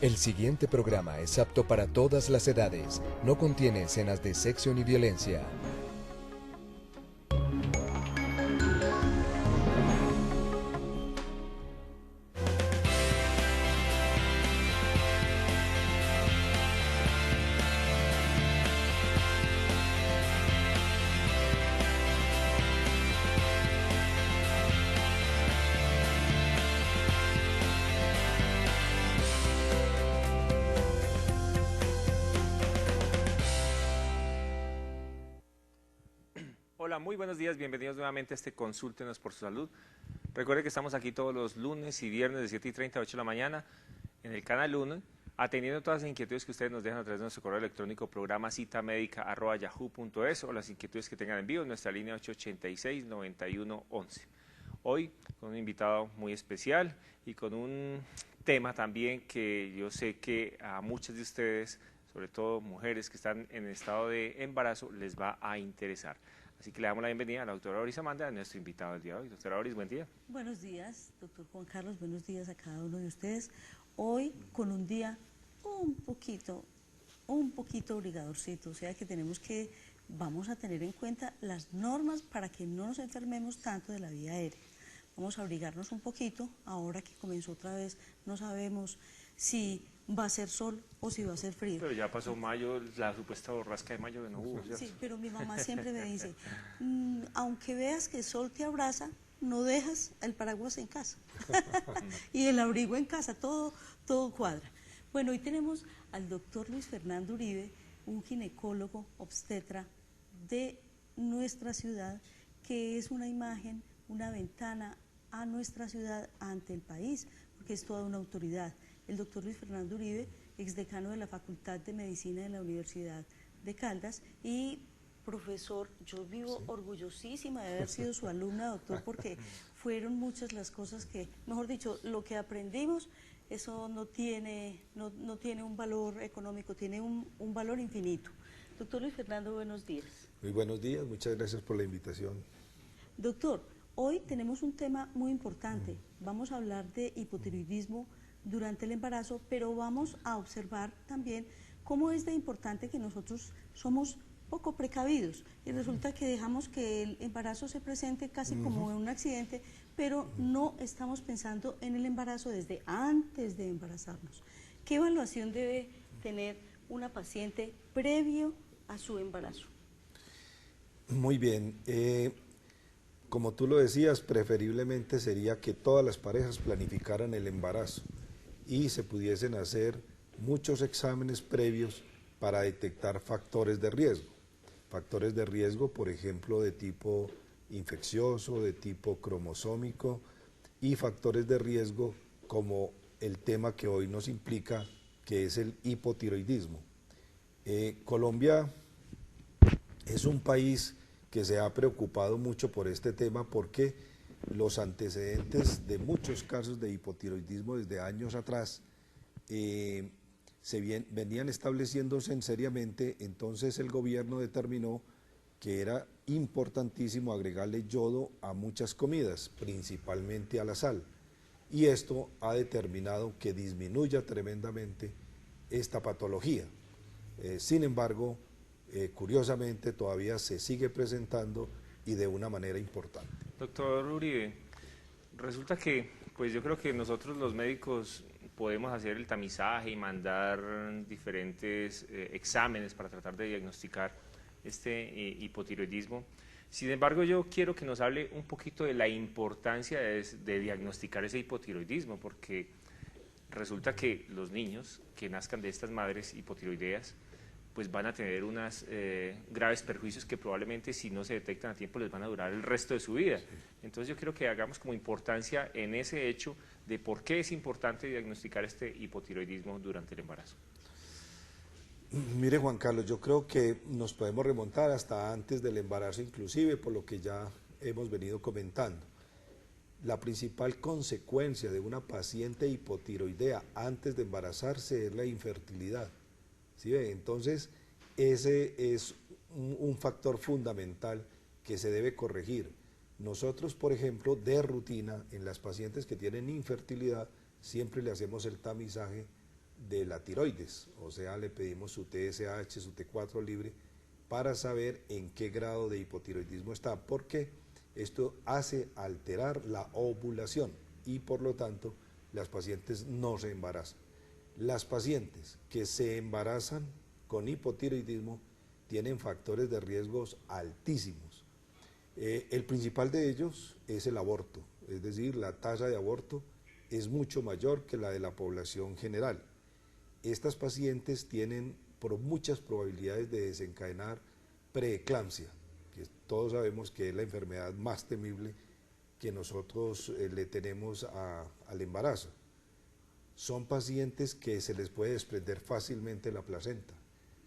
El siguiente programa es apto para todas las edades. No contiene escenas de sexo ni violencia. Hola, muy buenos días, bienvenidos nuevamente a este Consúltenos por su Salud. Recuerde que estamos aquí todos los lunes y viernes de 7:30 a 8 de la mañana en el canal 1, atendiendo todas las inquietudes que ustedes nos dejan a través de nuestro correo electrónico programa citamedica@yahoo.es o las inquietudes que tengan en vivo en nuestra línea 886-9111. Hoy con un invitado muy especial y con un tema también que yo sé que a muchas de ustedes, sobre todo mujeres que están en estado de embarazo, les va a interesar. Así que le damos la bienvenida a la doctora Oris Amanda, a nuestro invitado del día de hoy. Doctora Oris, buen día. Buenos días, doctor Juan Carlos, buenos días a cada uno de ustedes. Hoy con un día un poquito obligadorcito, o sea que vamos a tener en cuenta las normas para que no nos enfermemos tanto de la vía aérea. Vamos a abrigarnos un poquito, ahora que comenzó otra vez, no sabemos si va a ser sol o si va a ser frío. Pero ya pasó mayo, la supuesta borrasca de mayo de no hubo, ¿cierto? Sí, pero mi mamá siempre me dice, aunque veas que el sol te abraza, no dejas el paraguas en casa y el abrigo en casa, todo cuadra. Bueno, hoy tenemos al doctor Luis Fernando Uribe, un ginecólogo obstetra de nuestra ciudad, que es una imagen, una ventana a nuestra ciudad ante el país, porque es toda una autoridad. El doctor Luis Fernando Uribe, exdecano de la Facultad de Medicina de la Universidad de Caldas y profesor, yo vivo orgullosísima de haber sido su alumna, doctor, porque fueron muchas las cosas que, mejor dicho, lo que aprendimos, eso no tiene un valor económico, tiene un valor infinito. Doctor Luis Fernando, buenos días. Muy buenos días, muchas gracias por la invitación. Doctor, hoy tenemos un tema muy importante, vamos a hablar de hipotiroidismo durante el embarazo, pero vamos a observar también cómo es de importante que nosotros somos poco precavidos y resulta que dejamos que el embarazo se presente casi como un accidente, pero no estamos pensando en el embarazo desde antes de embarazarnos. ¿Qué evaluación debe tener una paciente previo a su embarazo? Muy bien, como tú lo decías, preferiblemente sería que todas las parejas planificaran el embarazo y se pudiesen hacer muchos exámenes previos para detectar factores de riesgo. Factores de riesgo, por ejemplo, de tipo infeccioso, de tipo cromosómico y factores de riesgo como el tema que hoy nos implica, que es el hipotiroidismo. Colombia es un país que se ha preocupado mucho por este tema porque los antecedentes de muchos casos de hipotiroidismo desde años atrás venían estableciéndose seriamente. Entonces el gobierno determinó que era importantísimo agregarle yodo a muchas comidas, principalmente a la sal, y esto ha determinado que disminuya tremendamente esta patología. Sin embargo, curiosamente todavía se sigue presentando y de una manera importante. Doctor Uribe, resulta que, pues yo creo que nosotros los médicos podemos hacer el tamizaje y mandar diferentes exámenes para tratar de diagnosticar este hipotiroidismo. Sin embargo, yo quiero que nos hable un poquito de la importancia de diagnosticar ese hipotiroidismo, porque resulta que los niños que nazcan de estas madres hipotiroideas pues van a tener unos graves perjuicios que probablemente si no se detectan a tiempo les van a durar el resto de su vida. Entonces yo quiero que hagamos como importancia en ese hecho de por qué es importante diagnosticar este hipotiroidismo durante el embarazo. Mire, Juan Carlos, yo creo que nos podemos remontar hasta antes del embarazo inclusive, por lo que ya hemos venido comentando. La principal consecuencia de una paciente hipotiroidea antes de embarazarse es la infertilidad. ¿Sí ve? Entonces, ese es un factor fundamental que se debe corregir. Nosotros, por ejemplo, de rutina, en las pacientes que tienen infertilidad, siempre le hacemos el tamizaje de la tiroides, o sea, le pedimos su TSH, su T4 libre, para saber en qué grado de hipotiroidismo está, porque esto hace alterar la ovulación y por lo tanto las pacientes no se embarazan. Las pacientes que se embarazan con hipotiroidismo tienen factores de riesgos altísimos. El principal de ellos es el aborto, es decir, la tasa de aborto es mucho mayor que la de la población general. Estas pacientes tienen muchas probabilidades de desencadenar preeclampsia, que todos sabemos que es la enfermedad más temible que nosotros le tenemos al embarazo. Son pacientes que se les puede desprender fácilmente la placenta,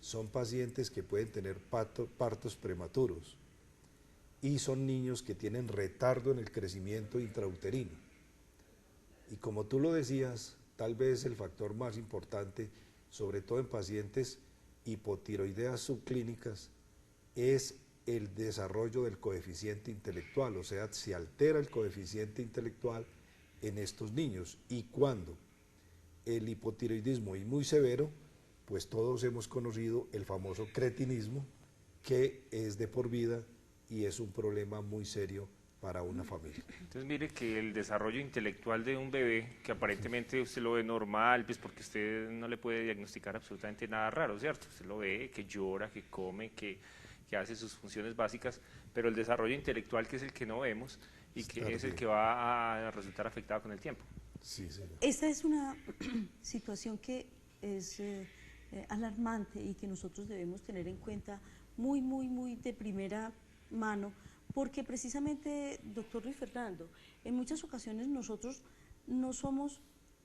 son pacientes que pueden tener partos prematuros y son niños que tienen retardo en el crecimiento intrauterino. Y como tú lo decías, tal vez el factor más importante, sobre todo en pacientes hipotiroideas subclínicas, es el desarrollo del coeficiente intelectual, o sea, se altera el coeficiente intelectual en estos niños. Y cuando el hipotiroidismo es muy severo, pues todos hemos conocido el famoso cretinismo, que es de por vida y es un problema muy serio para una familia. Entonces mire que el desarrollo intelectual de un bebé, que aparentemente usted lo ve normal, pues porque usted no le puede diagnosticar absolutamente nada raro, ¿cierto? Usted lo ve que llora, que come, que hace sus funciones básicas, pero el desarrollo intelectual, que es el que no vemos y que es el que va a resultar afectado con el tiempo. Sí, señor. Esta es una situación que es alarmante y que nosotros debemos tener en cuenta muy de primera mano, porque precisamente, doctor Luis Fernando, en muchas ocasiones nosotros no somos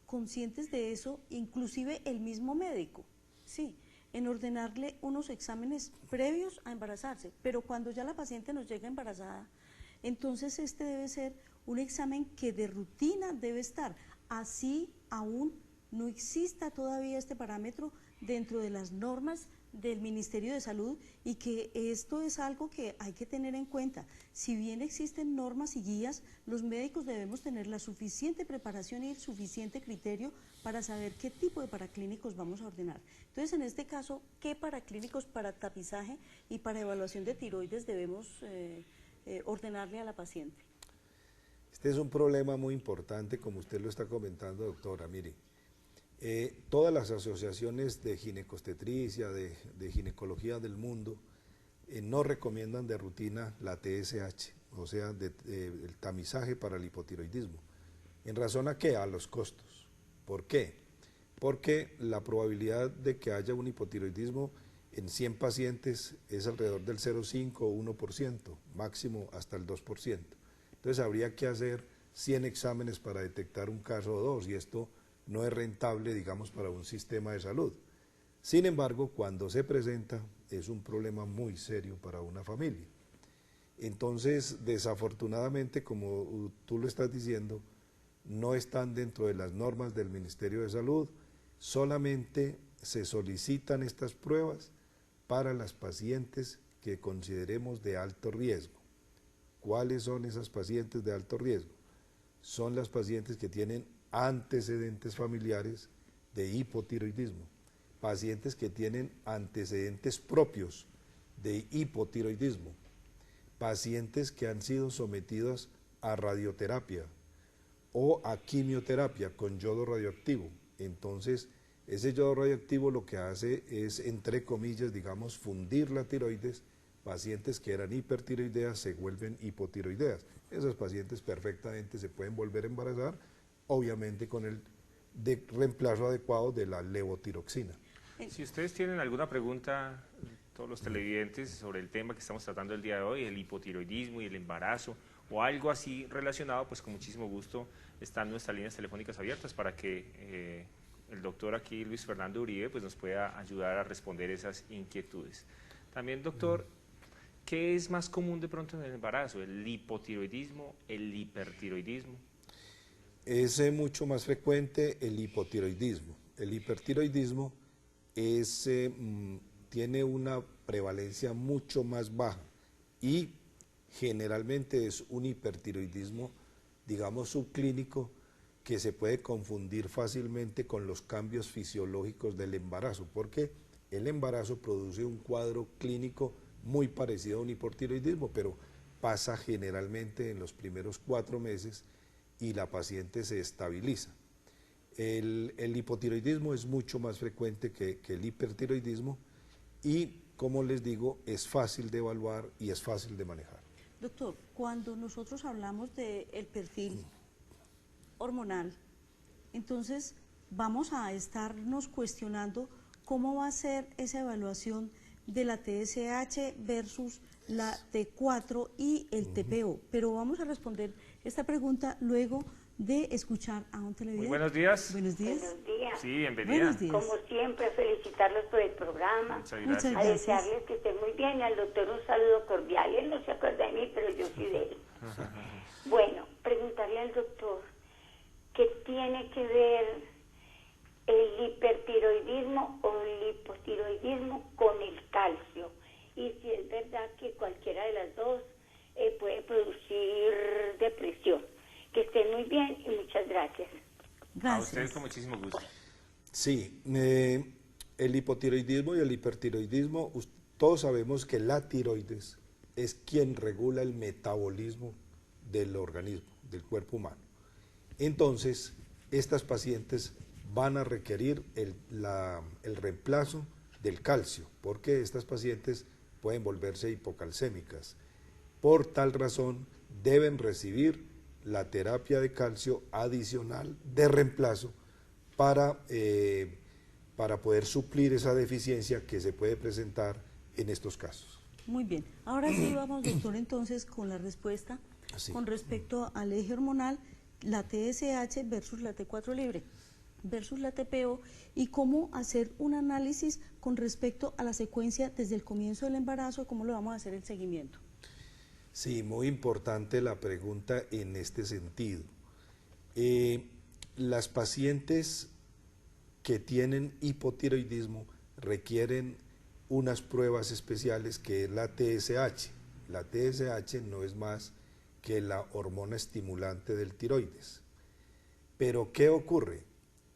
conscientes de eso, inclusive el mismo médico, sí, en ordenarle unos exámenes previos a embarazarse, pero cuando ya la paciente nos llega embarazada, entonces este debe ser un examen que de rutina debe estar, así aún no exista todavía este parámetro dentro de las normas del Ministerio de Salud, y que esto es algo que hay que tener en cuenta. Si bien existen normas y guías, los médicos debemos tener la suficiente preparación y el suficiente criterio para saber qué tipo de paraclínicos vamos a ordenar. Entonces, en este caso, ¿qué paraclínicos para tapizaje y para evaluación de tiroides debemos ordenarle a la paciente? Este es un problema muy importante, como usted lo está comentando, doctora. Mire, todas las asociaciones de ginecobstetricia, de ginecología del mundo, no recomiendan de rutina la TSH, o sea, el tamizaje para el hipotiroidismo. ¿En razón a qué? A los costos. ¿Por qué? Porque la probabilidad de que haya un hipotiroidismo en 100 pacientes es alrededor del 0,5 o 1%, máximo hasta el 2%. Entonces habría que hacer 100 exámenes para detectar un caso o dos, y esto no es rentable, digamos, para un sistema de salud. Sin embargo, cuando se presenta, es un problema muy serio para una familia. Entonces, desafortunadamente, como tú lo estás diciendo, no están dentro de las normas del Ministerio de Salud, solamente se solicitan estas pruebas para las pacientes que consideremos de alto riesgo. ¿Cuáles son esas pacientes de alto riesgo? Son las pacientes que tienen antecedentes familiares de hipotiroidismo, pacientes que tienen antecedentes propios de hipotiroidismo, pacientes que han sido sometidos a radioterapia o a quimioterapia con yodo radioactivo. Entonces, ese yodo radioactivo lo que hace es, entre comillas, digamos, fundir la tiroides. Pacientes que eran hipertiroideas se vuelven hipotiroideas. Esos pacientes perfectamente se pueden volver a embarazar, obviamente con el reemplazo adecuado de la levotiroxina. Si ustedes tienen alguna pregunta, todos los televidentes, sobre el tema que estamos tratando el día de hoy, el hipotiroidismo y el embarazo, o algo así relacionado, pues con muchísimo gusto están nuestras líneas telefónicas abiertas para que el doctor aquí, Luis Fernando Uribe, pues nos pueda ayudar a responder esas inquietudes. También, doctor, ¿qué es más común de pronto en el embarazo? ¿El hipotiroidismo, el hipertiroidismo? Es mucho más frecuente el hipotiroidismo. El hipertiroidismo tiene una prevalencia mucho más baja y generalmente es un hipertiroidismo, digamos, subclínico, que se puede confundir fácilmente con los cambios fisiológicos del embarazo, porque el embarazo produce un cuadro clínico muy parecido a un hipotiroidismo, pero pasa generalmente en los primeros 4 meses y la paciente se estabiliza. El hipotiroidismo es mucho más frecuente que el hipertiroidismo y, como les digo, es fácil de evaluar y es fácil de manejar. Doctor, cuando nosotros hablamos del perfil hormonal, entonces vamos a estarnos cuestionando cómo va a ser esa evaluación de la TSH versus la T4 y el TPO, pero vamos a responder esta pregunta luego de escuchar a un televidente. Muy buenos días. Buenos días. Buenos días. Sí, bienvenida. Buenos días. Como siempre, felicitarlos por el programa. Muchas Muchas gracias. A gracias. desearles que estén muy bien. Al doctor un saludo cordial. Él no se acuerda de mí, pero yo sí de él. Bueno, preguntarle al doctor qué tiene que ver el hipertiroidismo o el hipotiroidismo con el calcio. Y si es verdad que cualquiera de las dos puede producir depresión. Que estén muy bien y muchas gracias. A ustedes Gracias. con muchísimo gusto. Sí, el hipotiroidismo y el hipertiroidismo, todos sabemos que la tiroides es quien regula el metabolismo del organismo, del cuerpo humano. Entonces, estas pacientes van a requerir el reemplazo del calcio, porque estas pacientes pueden volverse hipocalcémicas. Por tal razón, deben recibir la terapia de calcio adicional de reemplazo para poder suplir esa deficiencia que se puede presentar en estos casos. Muy bien. Ahora sí vamos, doctor, entonces con la respuesta Sí. con respecto al eje hormonal, la TSH versus la T4 libre versus la TPO y cómo hacer un análisis con respecto a la secuencia desde el comienzo del embarazo, cómo lo vamos a hacer el seguimiento. Sí, muy importante la pregunta en este sentido. Las pacientes que tienen hipotiroidismo requieren unas pruebas especiales que es la TSH. La TSH no es más que la hormona estimulante del tiroides. Pero ¿qué ocurre?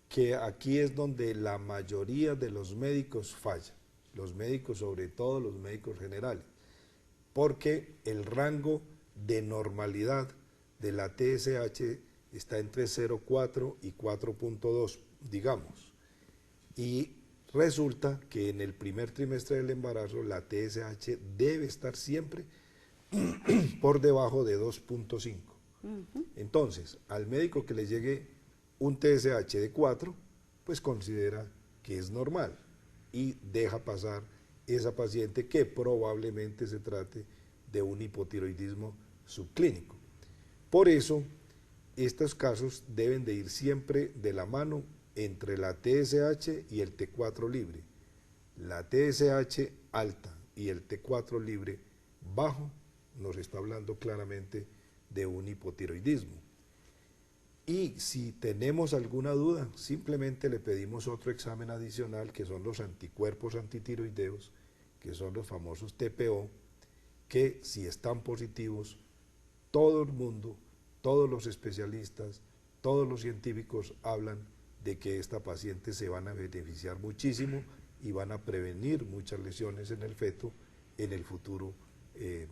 Que aquí es donde la mayoría de los médicos fallan, los médicos, sobre todo los médicos generales, porque el rango de normalidad de la TSH está entre 0,4 y 4,2, digamos. Y resulta que en el primer trimestre del embarazo la TSH debe estar siempre por debajo de 2,5. Entonces, al médico que le llegue un TSH de 4, pues considera que es normal y deja pasar esa paciente que probablemente se trate de un hipotiroidismo subclínico. Por eso, estos casos deben de ir siempre de la mano entre la TSH y el T4 libre. La TSH alta y el T4 libre bajo nos está hablando claramente de un hipotiroidismo. Y si tenemos alguna duda, simplemente le pedimos otro examen adicional, que son los anticuerpos antitiroideos, que son los famosos TPO, que si están positivos, todo el mundo, todos los especialistas, todos los científicos hablan de que esta paciente se van a beneficiar muchísimo y van a prevenir muchas lesiones en el feto en el futuro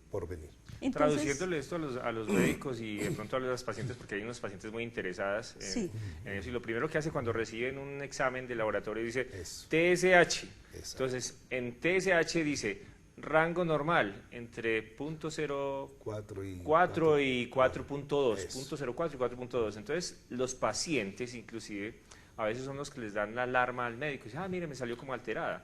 por venir. Entonces, Traduciéndole esto a los médicos y de pronto a las pacientes, porque hay unas pacientes muy interesadas Sí. en eso, y lo primero que hace cuando reciben un examen de laboratorio dice Eso. TSH. Exacto. Entonces, en TSH dice rango normal entre 0.04 4 y 4.2, Eso. 0.04 y 4.2. Entonces, los pacientes, inclusive, a veces son los que les dan la alarma al médico. Dicen, mire, me salió como alterada.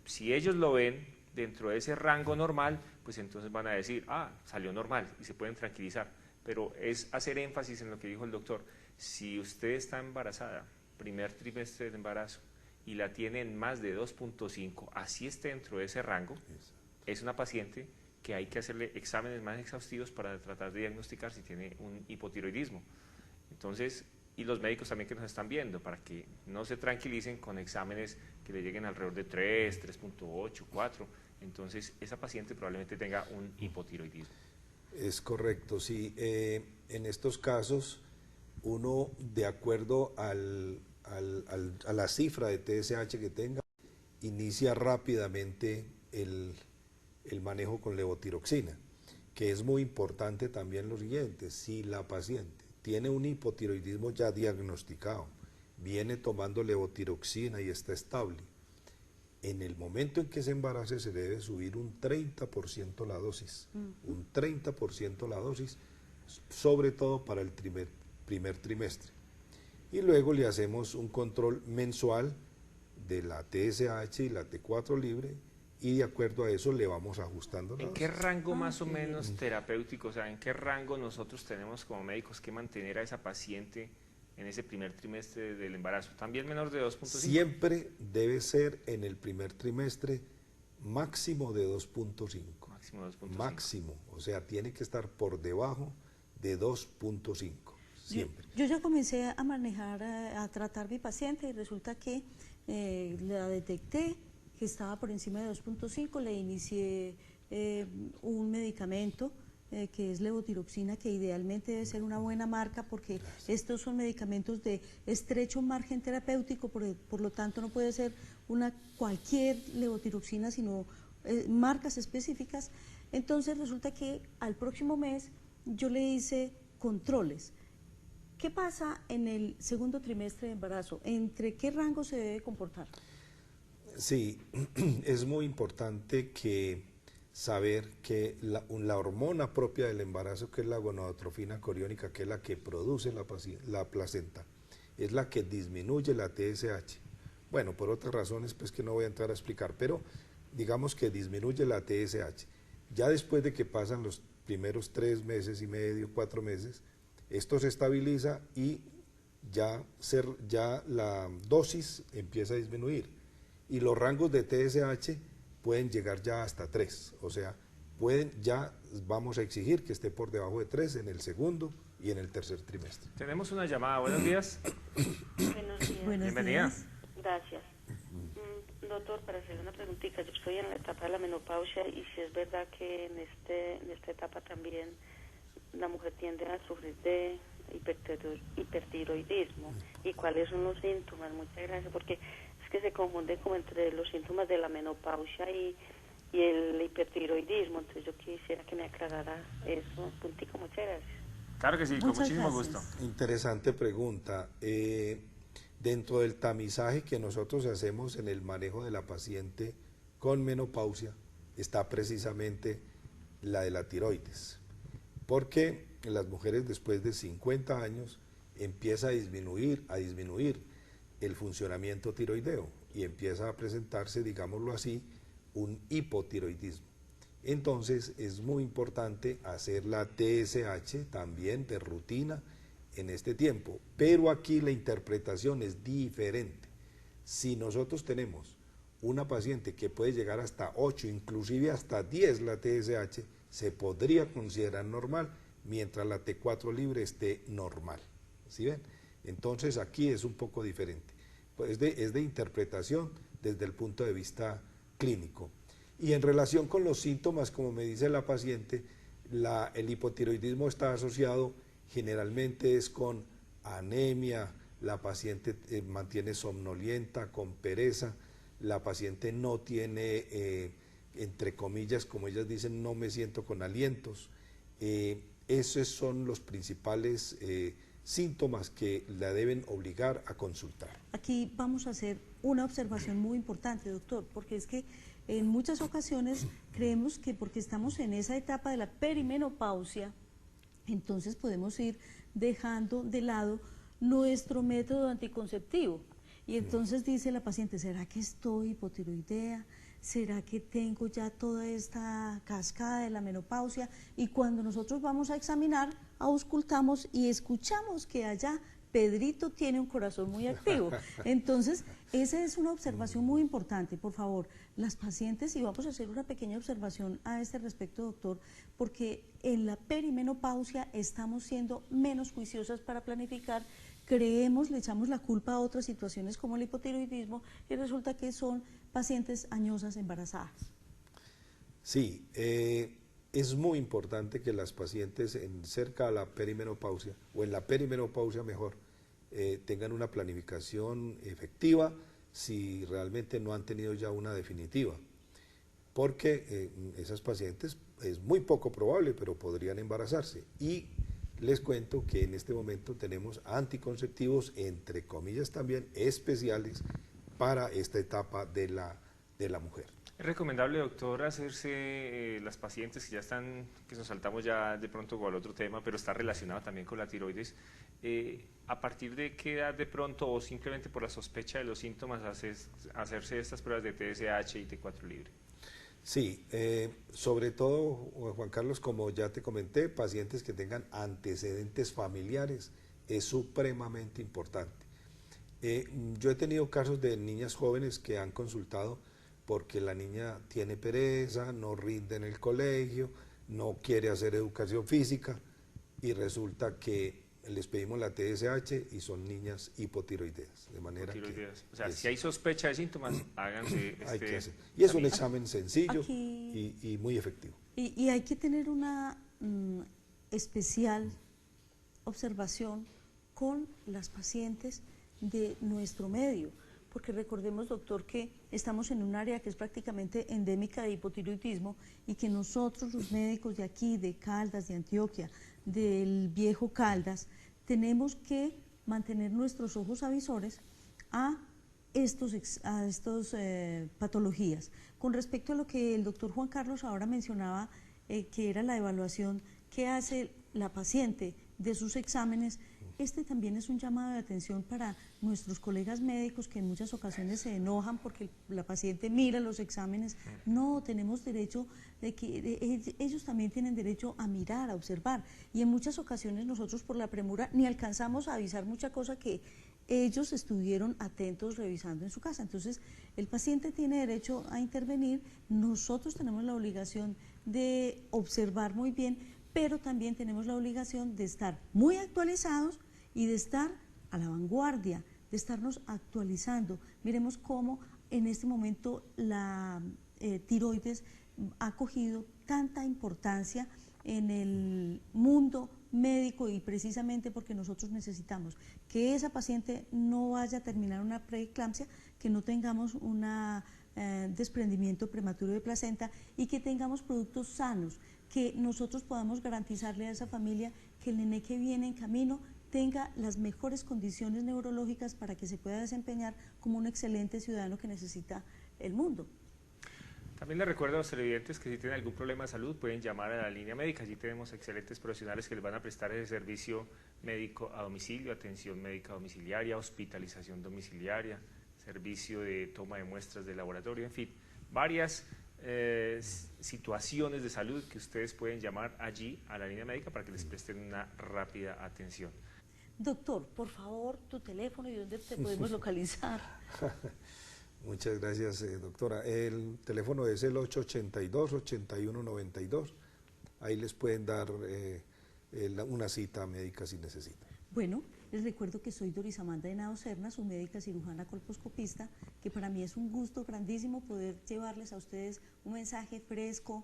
Si ellos lo ven dentro de ese rango normal, pues entonces van a decir, salió normal, y se pueden tranquilizar. Pero es hacer énfasis en lo que dijo el doctor. Si usted está embarazada, primer trimestre de embarazo, y la tiene en más de 2.5, así esté dentro de ese rango, es una paciente que hay que hacerle exámenes más exhaustivos para tratar de diagnosticar si tiene un hipotiroidismo. Entonces, y los médicos también que nos están viendo, para que no se tranquilicen con exámenes que le lleguen alrededor de 3, 3.8, 4. Entonces, esa paciente probablemente tenga un hipotiroidismo. Es correcto, sí. En estos casos, uno de acuerdo a la cifra de TSH que tenga, inicia rápidamente el manejo con levotiroxina, que es muy importante también lo siguiente: si la paciente tiene un hipotiroidismo ya diagnosticado, viene tomando levotiroxina y está estable, en el momento en que se embarace se debe subir un 30% la dosis, un 30% la dosis, sobre todo para el primer trimestre. Y luego le hacemos un control mensual de la TSH y la T4 libre, y de acuerdo a eso le vamos ajustando la ¿En dosis. qué rango más o menos terapéutico, o sea, en qué rango nosotros tenemos como médicos que mantener a esa paciente en ese primer trimestre del embarazo? ¿También menor de 2.5? Siempre debe ser en el primer trimestre máximo de 2.5. Máximo 2.5. Máximo, o sea, tiene que estar por debajo de 2.5, siempre. Yo ya comencé a manejar, a tratar mi paciente, y resulta que la detecté que estaba por encima de 2.5, le inicié un medicamento que es levotiroxina, que idealmente debe ser una buena marca, porque estos son medicamentos de estrecho margen terapéutico, por lo tanto no puede ser cualquier levotiroxina, sino marcas específicas. Entonces resulta que al próximo mes yo le hice controles. ¿Qué pasa en el segundo trimestre de embarazo? ¿Entre qué rango se debe comportar? Sí, es muy importante saber que la hormona propia del embarazo, que es la gonadotrofina coriónica, que es la que produce la placenta, es la que disminuye la TSH. Bueno, por otras razones pues que no voy a entrar a explicar, pero digamos que disminuye la TSH. Ya después de que pasan los primeros 3 meses y medio, 4 meses, esto se estabiliza y ya la dosis empieza a disminuir. Y los rangos de TSH pueden llegar ya hasta 3, o sea, vamos a exigir que esté por debajo de 3 en el segundo y en el tercer trimestre. Tenemos una llamada. Buenos días. Buenos días. Bienvenida. Gracias. Doctor, para hacer una preguntita, yo estoy en la etapa de la menopausia, y si es verdad que en esta etapa también la mujer tiende a sufrir de hipertiroidismo, y cuáles son los síntomas. Muchas gracias, porque es que se confunden como entre los síntomas de la menopausia y el hipertiroidismo, entonces yo quisiera que me aclarara eso. Puntico, muchas gracias. Claro que sí, con Muchas muchísimo gracias. gusto. Interesante pregunta. Dentro del tamizaje que nosotros hacemos en el manejo de la paciente con menopausia está precisamente la de la tiroides, porque en las mujeres después de 50 años empieza a disminuir el funcionamiento tiroideo y empieza a presentarse, digámoslo así, un hipotiroidismo. Entonces es muy importante hacer la TSH también de rutina en este tiempo, pero aquí la interpretación es diferente. Si nosotros tenemos una paciente que puede llegar hasta 8, inclusive hasta 10 la TSH, se podría considerar normal, mientras la T4 libre esté normal. ¿Sí ven? Entonces aquí es un poco diferente. Pues es de interpretación desde el punto de vista clínico. Y en relación con los síntomas, como me dice la paciente, el hipotiroidismo está asociado generalmente es con anemia, la paciente mantiene somnolienta, con pereza, la paciente no tiene, entre comillas, como ellas dicen, no me siento con alientos. Esos son los principales síntomas que la deben obligar a consultar. Aquí vamos a hacer una observación muy importante, doctor, porque es que en muchas ocasiones creemos que porque estamos en esa etapa de la perimenopausia, entonces podemos ir dejando de lado nuestro método anticonceptivo. Y entonces dice la paciente, ¿será que estoy hipotiroidea? ¿Será que tengo ya toda esta cascada de la menopausia? Y cuando nosotros vamos a examinar, auscultamos y escuchamos que allá Pedrito tiene un corazón muy activo. Entonces, esa es una observación muy importante. Por favor, las pacientes, y vamos a hacer una pequeña observación a este respecto, doctor, porque en la perimenopausia estamos siendo menos juiciosas para planificar, creemos, le echamos la culpa a otras situaciones como el hipotiroidismo, y resulta que son pacientes añosas embarazadas. Sí, es muy importante que las pacientes cerca a la perimenopausia, o en la perimenopausia mejor, tengan una planificación efectiva si realmente no han tenido ya una definitiva, porque esas pacientes es muy poco probable, pero podrían embarazarse. Y les cuento que en este momento tenemos anticonceptivos, entre comillas también, especiales para esta etapa de la mujer. ¿Es recomendable, doctor, hacerse las pacientes que ya están, que nos saltamos ya de pronto con el otro tema, pero está relacionado también con la tiroides, a partir de qué edad de pronto o simplemente por la sospecha de los síntomas hacerse estas pruebas de TSH y T4 libre? Sí, sobre todo, Juan Carlos, como ya te comenté, pacientes que tengan antecedentes familiares es supremamente importante. Yo he tenido casos de niñas jóvenes que han consultado porque la niña tiene pereza, no rinde en el colegio, no quiere hacer educación física y resulta que les pedimos la TSH y son niñas hipotiroideas, de manera que... O sea, si hay sospecha de síntomas, háganse hay que hacer. Y es un examen sencillo y muy efectivo. Y hay que tener una especial observación con las pacientes de nuestro medio, porque recordemos, doctor, que estamos en un área que es prácticamente endémica de hipotiroidismo y que nosotros, los médicos de aquí, de Caldas, de Antioquia, del viejo Caldas, tenemos que mantener nuestros ojos avisores a estos patologías. Con respecto a lo que el doctor Juan Carlos ahora mencionaba, que era la evaluación que hace la paciente de sus exámenes, este también es un llamado de atención para nuestros colegas médicos que en muchas ocasiones se enojan porque la paciente mira los exámenes. No, tenemos derecho ellos también tienen derecho a mirar, a observar, y en muchas ocasiones nosotros por la premura ni alcanzamos a avisar mucha cosa que ellos estuvieron atentos revisando en su casa. Entonces el paciente tiene derecho a intervenir, nosotros tenemos la obligación de observar muy bien, pero también tenemos la obligación de estar muy actualizados y de estar a la vanguardia, de estarnos actualizando. Miremos cómo en este momento la tiroides ha cogido tanta importancia en el mundo médico y precisamente porque nosotros necesitamos que esa paciente no vaya a terminar una preeclampsia, que no tengamos un desprendimiento prematuro de placenta y que tengamos productos sanos, que nosotros podamos garantizarle a esa familia que el nené que viene en camino tenga las mejores condiciones neurológicas para que se pueda desempeñar como un excelente ciudadano que necesita el mundo. También les recuerdo a los televidentes que si tienen algún problema de salud pueden llamar a la línea médica. Allí tenemos excelentes profesionales que les van a prestar ese servicio médico a domicilio, atención médica domiciliaria, hospitalización domiciliaria, servicio de toma de muestras de laboratorio, en fin, varias situaciones de salud que ustedes pueden llamar allí a la línea médica para que les presten una rápida atención. Doctor, por favor, tu teléfono y dónde te podemos localizar. Muchas gracias, doctora. El teléfono es el 882-8192. Ahí les pueden dar una cita médica si necesitan. Bueno, les recuerdo que soy Doris Amanda Henao Serna, su médica cirujana colposcopista, que para mí es un gusto grandísimo poder llevarles a ustedes un mensaje fresco,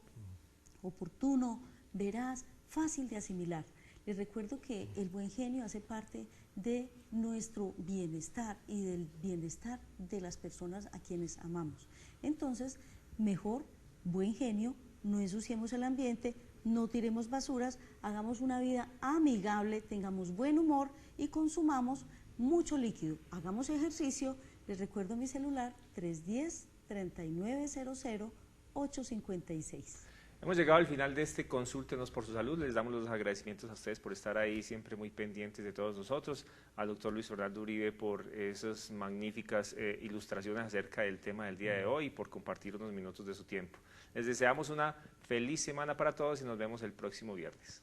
oportuno, veraz, fácil de asimilar. Les recuerdo que el buen genio hace parte de nuestro bienestar y del bienestar de las personas a quienes amamos. Entonces, mejor, buen genio, no ensuciemos el ambiente, no tiremos basuras, hagamos una vida amigable, tengamos buen humor y consumamos mucho líquido. Hagamos ejercicio, les recuerdo mi celular 310-3900-856. Hemos llegado al final de este Consúltenos por su Salud. Les damos los agradecimientos a ustedes por estar ahí, siempre muy pendientes de todos nosotros. Al doctor Luis Fernando Uribe por esas magníficas ilustraciones acerca del tema del día de hoy y por compartir unos minutos de su tiempo. Les deseamos una feliz semana para todos y nos vemos el próximo viernes.